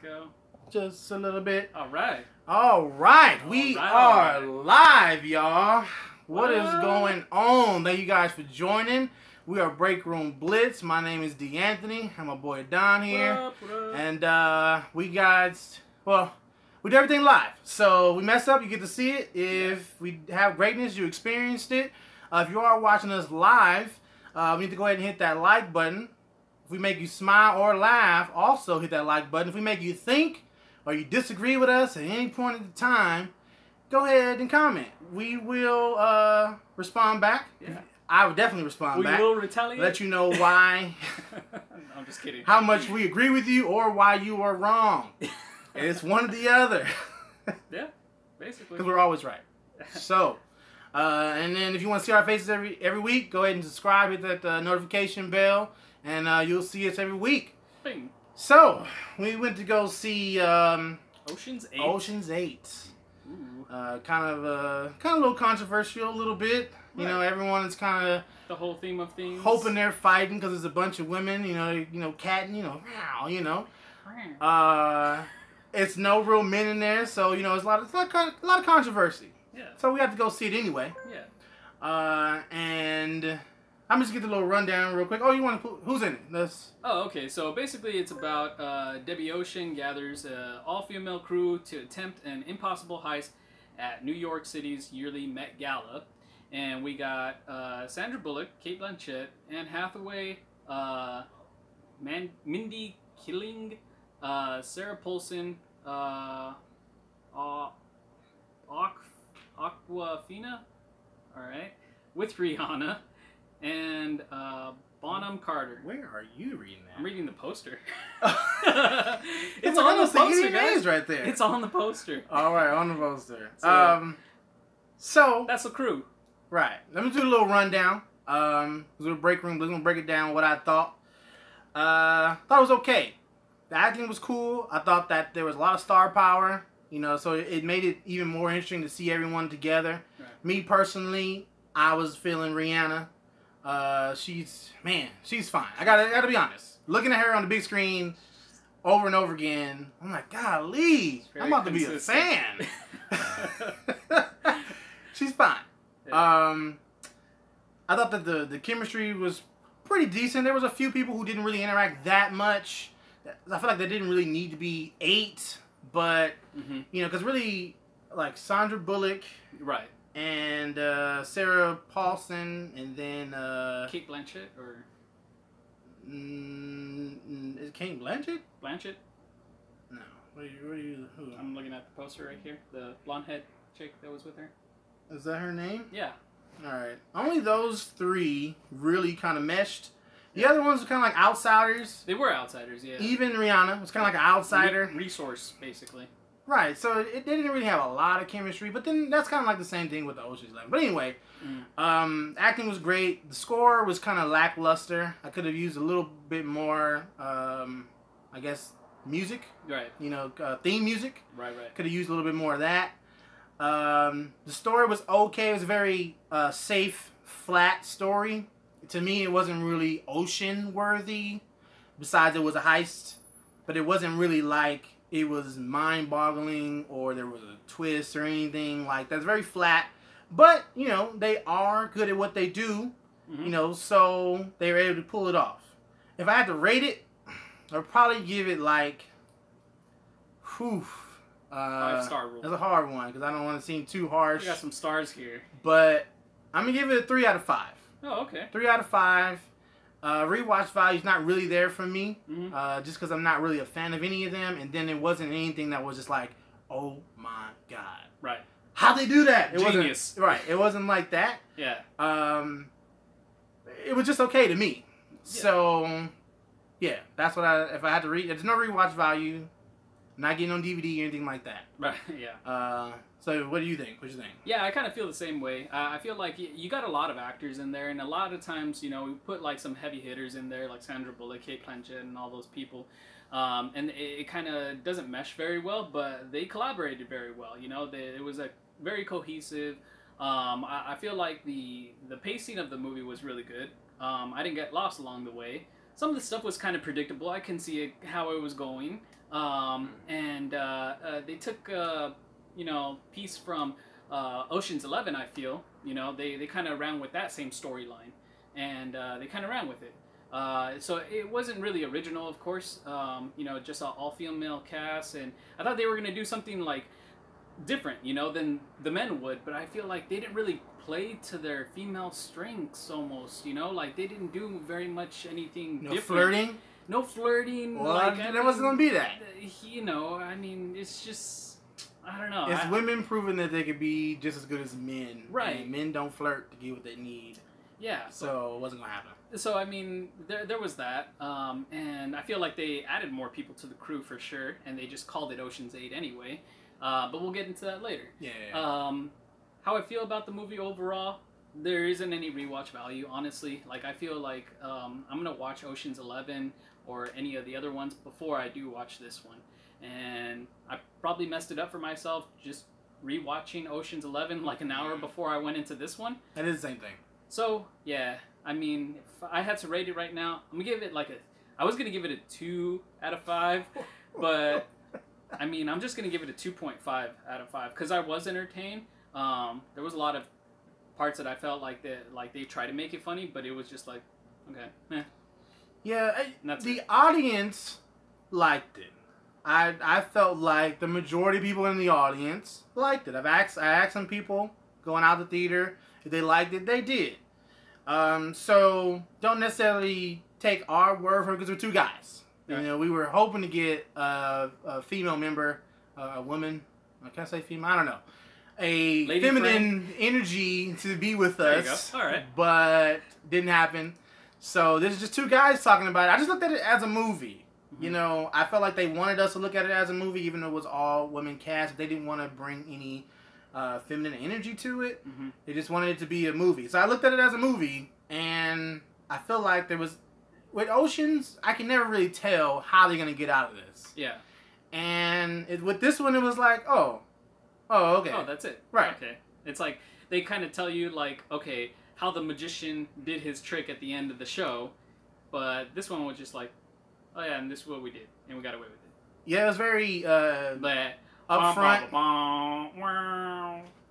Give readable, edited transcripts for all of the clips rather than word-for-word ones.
echo? Just a little bit. All right. All right. We are live, y'all. What is going on? Thank you guys for joining. We are Break Room Blitz. My name is D'Anthony. I'm my boy Don here. What up? And we guys, well, we do everything live. So we messed up, you get to see it. If we have greatness, you experienced it. If you are watching us live, we need to go ahead and hit that like button. If we make you smile or laugh, also hit that like button. If we make you think or you disagree with us at any point in time, go ahead and comment. We will respond back. Yeah. I would definitely respond back. We will retaliate. Let you know why. I'm just kidding. How much we agree with you or why you are wrong. It's one or the other. Yeah, basically. Because we're always right. So, and then if you want to see our faces every week, go ahead and subscribe, hit that notification bell, and you'll see us every week. Bing. So, we went to go see Ocean's 8. Ocean's 8. Ooh. Kind of a little controversial, a little bit. You know, everyone is kind of the whole theme of things. Hoping they're fighting because it's a bunch of women. You know, catting. You know. It's no real men in there, so you know, it's a lot of controversy. Yeah. So we have to go see it anyway. Yeah. And I'm just get the little rundown real quick. Oh, you want to put who's in it? Oh, okay. So basically, it's about Debbie Ocean gathers an all-female crew to attempt an impossible heist at New York City's yearly Met Gala. And we got Sandra Bullock, Kate Blanchett, Anne Hathaway, Mindy Kaling, Sarah Paulson, Aquafina, alright, with Rihanna, and Bonham Carter. Where are you reading that? I'm reading the poster. It's on the poster, guys. Right there. It's on the poster. Alright, on the poster. So that's the crew. Right. Let me do a little rundown. We're break room. We're gonna break it down. What I thought. Thought it was okay. The acting was cool. I thought that there was a lot of star power. You know, so it made it even more interesting to see everyone together. Right. Me personally, I was feeling Rihanna. She's fine. I gotta be honest. Looking at her on the big screen over and over again, I'm like, golly, I'm about to be a fan. She's fine. Yeah. I thought that the chemistry was pretty decent. There was a few people who didn't really interact that much. I feel like they didn't really need to be 8, but you know, because really, like Sandra Bullock, right, and Sarah Paulson, and then Kate Blanchett, or is it Kate Blanchett? Blanchett? No. What are you? Who? I'm looking at the poster right here. The blonde head chick that was with her. Is that her name? Yeah. Alright. Only those 3 really kind of meshed. The other ones were kind of like outsiders. They were outsiders, yeah. Even Rihanna was kind of like an outsider. Resource, basically. Right. So it didn't really have a lot of chemistry, but then that's kind of like the same thing with the Ocean's 11. But anyway, acting was great. The score was kind of lackluster. I could have used a little bit more, I guess, music. Right. You know, theme music. Right. Could have used a little bit more of that. The story was okay. It was a very safe, flat story. To me, it wasn't really ocean worthy. Besides, it was a heist, but it wasn't really like it was mind-boggling or there was a twist or anything like that. It's very flat, but you know they are good at what they do. You know, so they were able to pull it off. If I had to rate it, I'd probably give it like, 5-star rule. That's a hard one because I don't want to seem too harsh. We got some stars here, but I'm gonna give it a 3 out of 5. Oh, okay. 3 out of 5. Rewatch value's not really there for me, just because I'm not really a fan of any of them, and then it wasn't anything that was just like, oh my god, right? How'd they do that? It Genius, wasn't, right? It wasn't like that. Yeah. It was just okay to me. Yeah. So, yeah, that's what if I had to read. There's no rewatch value. Not getting on DVD or anything like that. Right. Yeah. So what do you think? What do you think? Yeah, I kind of feel the same way. I feel like you got a lot of actors in there, and a lot of times, you know, we put like some heavy hitters in there, like Sandra Bullock, Kate Blanchett, and all those people. And it kind of doesn't mesh very well, but they collaborated very well. You know, it was a very cohesive. I feel like the pacing of the movie was really good. I didn't get lost along the way. some of the stuff was kind of predictable. I can see how it was going. And they took, piece from Ocean's 11, I feel. They kind of ran with that same storyline. And they kind of ran with it. So it wasn't really original, of course. Just an all-female cast. And I thought they were going to do something, like, different, than the men would. But I feel like they didn't really play to their female strengths almost, like they didn't do very much anything different. Flirting? No flirting. Well, there wasn't going to be that. It's just, I don't know. It's women proving that they could be just as good as men. Right. And men don't flirt to get what they need. Yeah. So it wasn't going to happen. So, there was that. And I feel like they added more people to the crew for sure. And they just called it Ocean's 8 anyway. But we'll get into that later. Yeah. How I feel about the movie overall, there isn't any rewatch value, honestly. Like, I feel like I'm going to watch Ocean's 11 or any of the other ones before I do watch this one. And I probably messed it up for myself just rewatching Ocean's 11 like an hour before I went into this one. That is the same thing. So, yeah. If I had to rate it right now, I'm going to give it I was going to give it a 2 out of 5, but I'm just going to give it a 2.5 out of 5 because I was entertained. There was a lot of parts that I felt like they tried to make it funny, but it was just like, okay, Yeah, the audience liked it. I felt like the majority of people in the audience liked it. I asked some people going out the theater if they liked it. They did. So don't necessarily take our word for it because we're two guys. Right. We were hoping to get a female member, a woman. Can I say female? I don't know. A lady feminine friend. Energy to be with There us. you go. All right. But didn't happen. So this is just two guys talking about it. I just looked at it as a movie. Mm-hmm. I felt like they wanted us to look at it as a movie, even though it was all women cast. They didn't want to bring any feminine energy to it. Mm-hmm. They just wanted it to be a movie. So I looked at it as a movie, and I feel like there was... With Oceans, I can never really tell how they're going to get out of this. Yeah. And with this one, it was like, oh, okay. Oh, that's it. Right. Okay. It's like, they kind of tell you, like, okay, how the magician did his trick at the end of the show, but this one was just like, oh yeah, and this is what we did, and we got away with it. Yeah, it was very But upfront,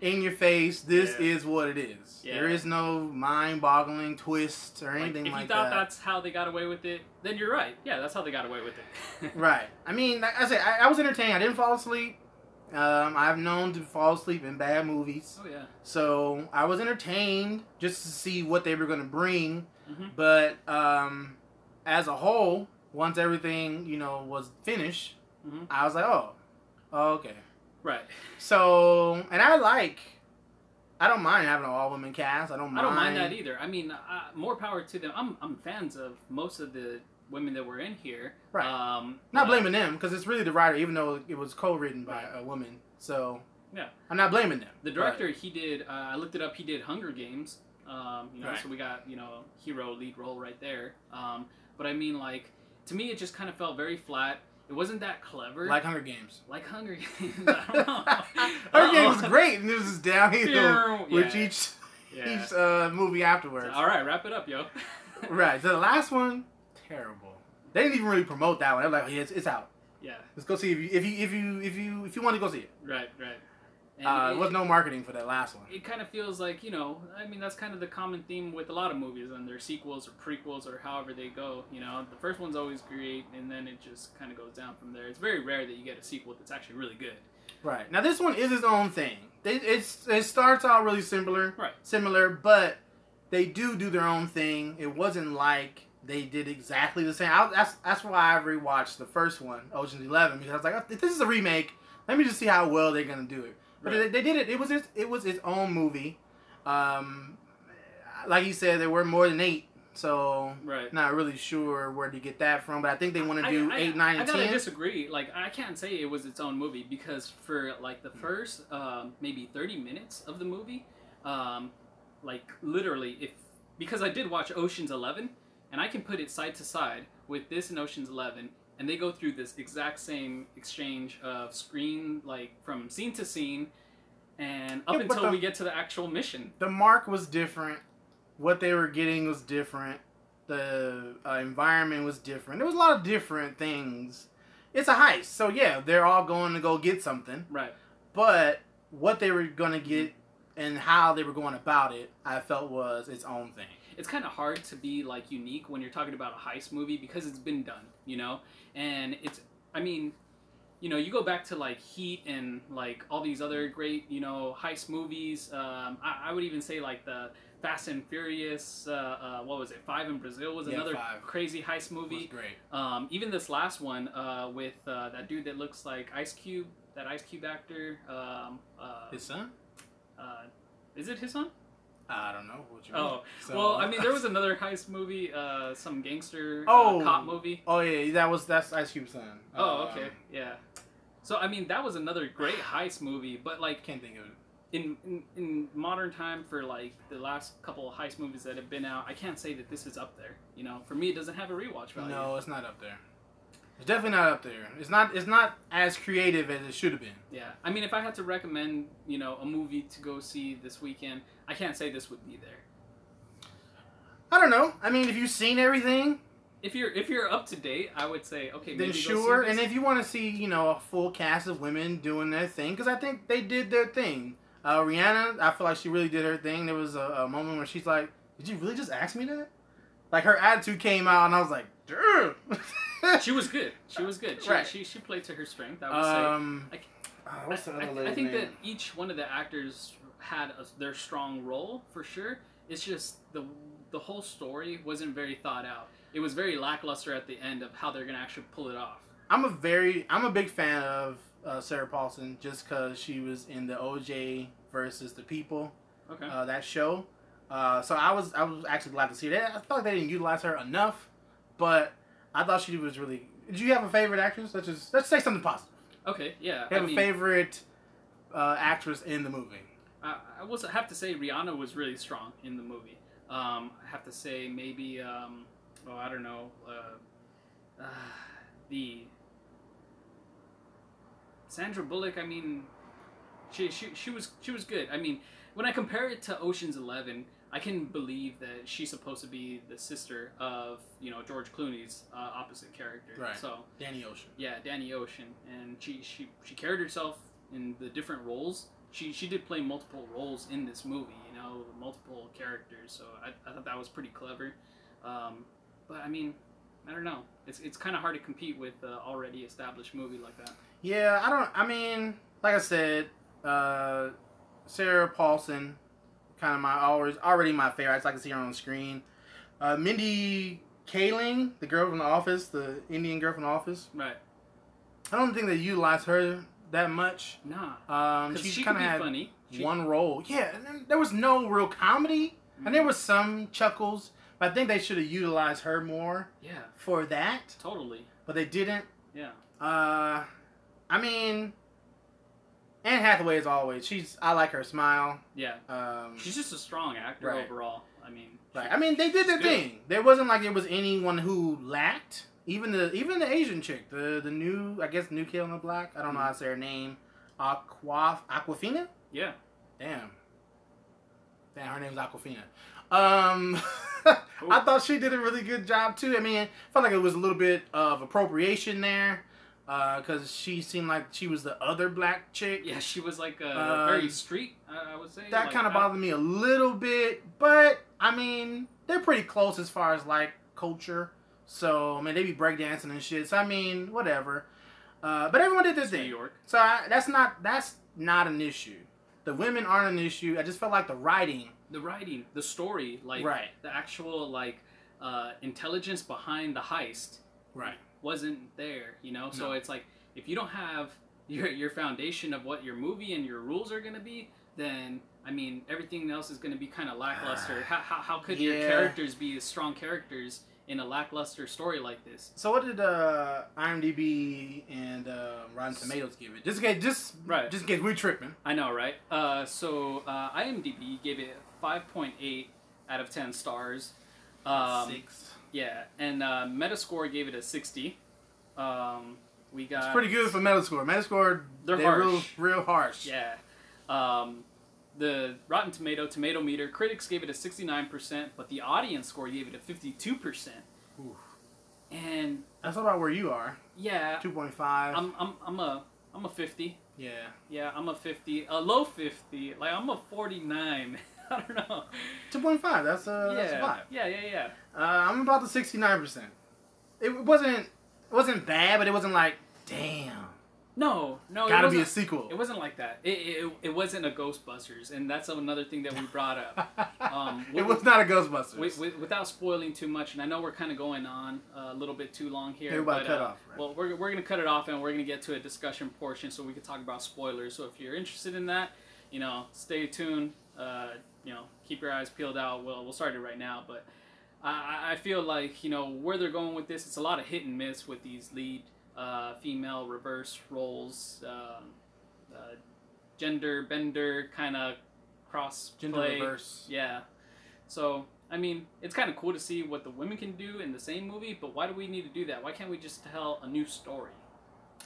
in your face, this is what it is. Yeah. There is no mind-boggling twists or anything like that. If you thought that's how they got away with it, then you're right. Yeah, that's how they got away with it. Right. Like I said, I was entertained. I didn't fall asleep. I've known to fall asleep in bad movies. Oh, yeah. So I was entertained just to see what they were going to bring. Mm-hmm. But as a whole, once everything, was finished, mm-hmm. I was like, oh, okay. Right. So, and I don't mind having an all-women cast. I don't mind that either. More power to them. I'm fans of most of the women that were in here. Right. Not blaming them, because it's really the writer, even though it was co-written by a woman. So, yeah. I'm not blaming them. The director, he did, I looked it up, he did Hunger Games. Right. So we got, hero lead role right there. But to me, it just kind of felt very flat. It wasn't that clever. Like Hunger Games. Like Hunger Games. I don't know. Hunger Games was great, and it was just downhill with each movie afterwards. All right, wrap it up, yo. Right. So the last one, terrible. They didn't even really promote that one. They were like, oh, yeah, it's out. Yeah. Let's go see if you want to go see it. Right. And there was no marketing for that last one. It kind of feels like, that's kind of the common theme with a lot of movies and their sequels or prequels or however they go. The first one's always great, and then it just kind of goes down from there. It's very rare that you get a sequel that's actually really good. Right. Now, this one is its own thing. It starts out really similar, but they do their own thing. It wasn't like they did exactly the same. That's why I rewatched the first one, Ocean's 11, because I was like, if this is a remake, let me just see how well they're going to do it. But they did it. It was its own movie. Like you said, there were more than 8, so not really sure where to get that from. But I think they want to do 8, 9, and 10. I gotta disagree. I can't say it was its own movie because for the first maybe 30 minutes of the movie, literally, because I did watch Ocean's 11, and I can put it side to side with this and Ocean's 11. And they go through this exact same exchange of screen, from scene to scene, and up until we get to the actual mission. The mark was different. What they were getting was different. The environment was different. There was a lot of different things. It's a heist, so yeah, they're all going to go get something. Right. But what they were going to get and how they were going about it, I felt was its own thing. It's kind of hard to be like unique when you're talking about a heist movie because it's been done, you know? And it's, I mean, you know, you go back to like Heat and like all these other great, you know, heist movies. I would even say like the Fast and Furious, what was it? 5 in Brazil was another 5. crazy heist movie. It was great. Even this last one with that dude that looks like Ice Cube, that Ice Cube actor. His son? Is it his son? I don't know what you mean. Oh, So, well, I mean, there was another heist movie, some gangster Oh. cop movie. Oh yeah, that's Ice Cube's son. Oh, okay, yeah. So I mean, that was another great heist movie, but like Can't think of it. in modern time for like the last couple of heist movies that have been out, I can't say that this is up there. You know, for me, it doesn't have a rewatch value. No, it's not up there. It's definitely not up there. It's not as creative as it should have been. Yeah, I mean, if I had to recommend, you know, a movie to go see this weekend, I can't say this would be there. I don't know. I mean, if you've seen everything, If you're up to date, I would say okay. then maybe sure. Go see And this. if you want to see, you know, a full cast of women doing their thing, because I think they did their thing. Rihanna, I feel like she really did her thing. There was a moment where she's like, "Did you really just ask me that?" Like her attitude came out, and I was like, "Dude." She was good. She was good. Right. She played to her strength. I would say. What's the other I lady's think name? that each one of the actors had their strong role for sure. It's just the whole story wasn't very thought out. It was very lackluster at the end of how they're gonna actually pull it off. I'm a big fan of Sarah Paulson just because she was in the OJ versus the People, Okay. that show. So I was actually glad to see that. I thought they didn't utilize her enough, but I thought she was really. Did you have a favorite actress? Let's say something positive. Okay. Yeah. You have a favorite actress in the movie? I have to say Rihanna was really strong in the movie. I have to say maybe I don't know, the Sandra Bullock. I mean, she was good. I mean, when I compare it to Ocean's 11, I can believe that she's supposed to be the sister of, you know, George Clooney's opposite character. Right. So Danny Ocean. yeah, Danny Ocean, and she carried herself in the different roles. She did play multiple roles in this movie, you know, multiple characters. So I thought that was pretty clever. But I mean, I don't know. It's kind of hard to compete with an already established movie like that. Yeah, I mean, like I said, Sarah Paulson, kind of already my favorite. I just like to see her on the screen. Mindy Kaling, the girl from The Office, the Indian girl from The Office. Right. I don't think they utilized her that much. Nah. She could kind of be had funny. one role. Yeah, and then there was no real comedy, and there was some chuckles. But I think they should have utilized her more. Yeah. For that. Totally. But they didn't. Yeah. I mean, Anne Hathaway as always. I like her smile. Yeah. She's just a strong actor right. overall. I mean. Right. I mean, they did their thing. There wasn't like there was anyone who lacked. Even the Asian chick, the new Kid on the Block. I don't know how to say her name. Aquafina. Yeah. Damn, her name's Aquafina. I thought she did a really good job too. I mean, I felt like it was a little bit of appropriation there, because she seemed like she was the other black chick. Yeah, she was like very street, I would say. That like, kind of bothered me a little bit, but I mean, they're pretty close as far as like culture. So I mean, they be breakdancing and shit. So I mean, whatever. But everyone did their thing. New York. So that's not an issue. The women aren't an issue. I just felt like the writing, the story, like right. the actual like intelligence behind the heist, right, wasn't there. You know, so No. it's like if you don't have your foundation of what your movie and your rules are gonna be, then I mean everything else is gonna be kind of lackluster. How could your characters be as strong characters in a lackluster story like this? So what did IMDb and Rotten Tomatoes give it? Just in case we're tripping. I know, right? So IMDb gave it 5.8 out of 10 stars. 6. Yeah, and Metascore gave it a 60. We got. It's pretty good for Metascore. They're harsh. real harsh. Yeah. the Rotten Tomato meter, critics gave it a 69%, but the audience score gave it a 52%. Oof. And that's about where you are. Yeah. 2.5. I'm a 50. Yeah. Yeah, I'm a 50. A low 50. Like I'm a 49. I don't know. 2.5. That's a 5. Yeah. I'm about the 69%. It wasn't bad, but it wasn't like, damn. No. Gotta be a sequel. It wasn't like that. It wasn't a Ghostbusters, and that's another thing that we brought up. It was not a Ghostbusters. Without spoiling too much, and I know we're kind of going on a little bit too long here. We're about to cut off. Right? Well, we're going to cut it off, and we're going to get to a discussion portion so we can talk about spoilers. So if you're interested in that, stay tuned. Keep your eyes peeled out. We'll start it right now, but I feel like where they're going with this, it's a lot of hit and miss with these lead. Female reverse roles, gender bender kind of cross gender play. Reverse. Yeah. So I mean, it's kind of cool to see what the women can do in the same movie, but why do we need to do that? Why can't we just tell a new story?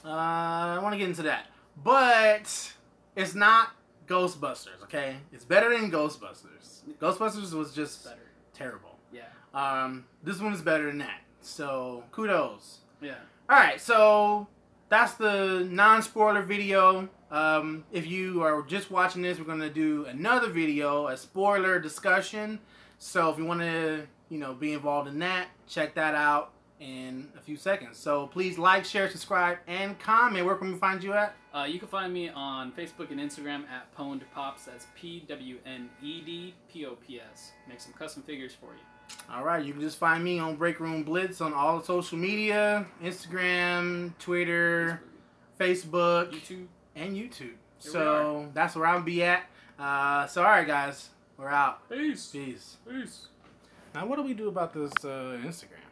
I want to get into that, but it's not Ghostbusters. Okay, it's better than Ghostbusters. Ghostbusters was just better. Terrible. Yeah. This one is better than that. So kudos. Yeah. Alright, so that's the non-spoiler video. If you are just watching this, we're going to do another video, a spoiler discussion. So if you want to, be involved in that, check that out in a few seconds. So please like, share, subscribe, and comment. Where can we find you at? You can find me on Facebook and Instagram at Pwned Pops. That's PWNED POPS. Make some custom figures for you. Alright, you can just find me on Break Room Blitz on all the social media, Instagram, Twitter, Facebook, YouTube. And YouTube. So that's where I'll be at. Alright guys, we're out. Peace. Peace. Peace. Now what do we do about this Instagram?